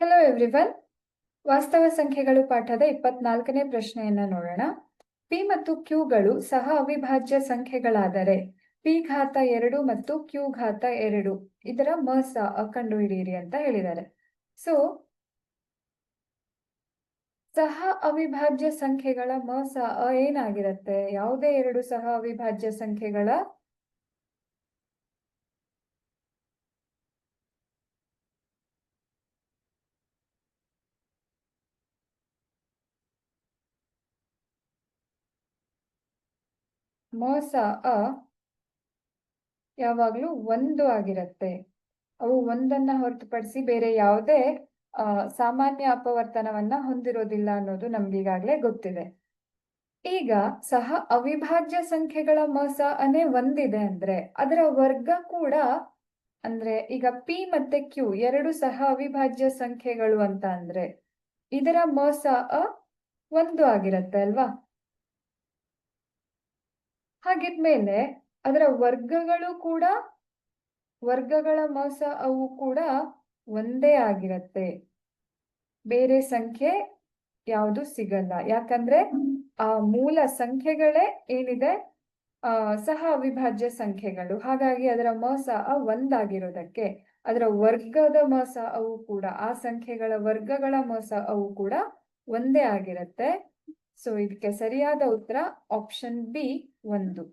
Hello everyone. ವಾಸ್ತವ ಸಂಖ್ಯೆಗಳು ಪಾಠದ 24ನೇ ಪ್ರಶ್ನೆಯನ್ನ ನೋಡೋಣ. ಪಿ ಮತ್ತು ಕ್ಯೂಗಳು ಸಹ ಅವಿಭಾಜ್ಯ ಸಂಖ್ಯೆಗಳಾದರೆ ಪಿ ಘಾತ 2 ಮತ್ತು ಕ್ಯೂ ಘಾತ 2 ಇದರ ಮಸ ಕಂಡುಹಿಡಿಯಿರಿ ಅಂತ ಹೇಳಿದ್ದಾರೆ. ಸೊ ಸಹ ಅವಿಭಾಜ್ಯ ಸಂಖ್ಯೆಗಳ ಮಸ ಏನಾಗಿರುತ್ತೆ? ಯಾವುದೇ ಎರಡು ಸಹ ಅವಿಭಾಜ್ಯ ಸಂಖ್ಯೆಗಳ ಮೋಸ ಯಾವಾಗ್ಲೂ 1 ಆಗಿರುತ್ತೆ. ಅವು ಒಂದನ್ನ ಹೊರತುಪಡಿಸಿ ಬೇರೆ ಯಾವುದೇ ಸಾಮಾನ್ಯ ಅಪವರ್ತನವನ್ನ ಹೊಂದಿರೋದಿಲ್ಲ ಅನ್ನೋದು ನಮ್ಗೀಗಾಗ್ಲೇ ಗೊತ್ತಿದೆ. ಈಗ ಸಹ ಅವಿಭಾಜ್ಯ ಸಂಖ್ಯೆಗಳ ಮಸ ಅನೇ ಒಂದಿದೆ ಅಂದ್ರೆ ಅದರ ವರ್ಗ ಕೂಡ, ಅಂದ್ರೆ ಈಗ ಪಿ ಮತ್ತೆ ಕ್ಯೂ ಎರಡು ಸಹ ಅವಿಭಾಜ್ಯ ಸಂಖ್ಯೆಗಳು ಅಂತ ಅಂದ್ರೆ ಇದರ ಮಸ 1 ಆಗಿರತ್ತೆ ಅಲ್ವಾ? ಹಾಗಿದ್ಮೇಲೆ ಅದರ ವರ್ಗಗಳ ಮಸ ಅವು ಕೂಡ ಒಂದೇ ಆಗಿರತ್ತೆ. ಬೇರೆ ಸಂಖ್ಯೆ ಯಾವುದು ಸಿಗಲ್ಲ. ಯಾಕಂದ್ರೆ ಆ ಮೂಲ ಸಂಖ್ಯೆಗಳೇ ಏನಿದೆ ಸಹ ಅವಿಭಾಜ್ಯ ಸಂಖ್ಯೆಗಳು. ಹಾಗಾಗಿ ಅದರ ಮಸ 1 ಆಗಿರೋದಕ್ಕೆ ಅದರ ವರ್ಗದ ಮಸ ಅವು ಕೂಡ, ಆ ಸಂಖ್ಯೆಗಳ ವರ್ಗಗಳ ಮಸ ಅವು ಕೂಡ ಒಂದೇ ಆಗಿರತ್ತೆ. ಸೊ ಇದಕ್ಕೆ ಸರಿಯಾದ ಉತ್ತರ ಆಪ್ಷನ್ ಬಿ 1.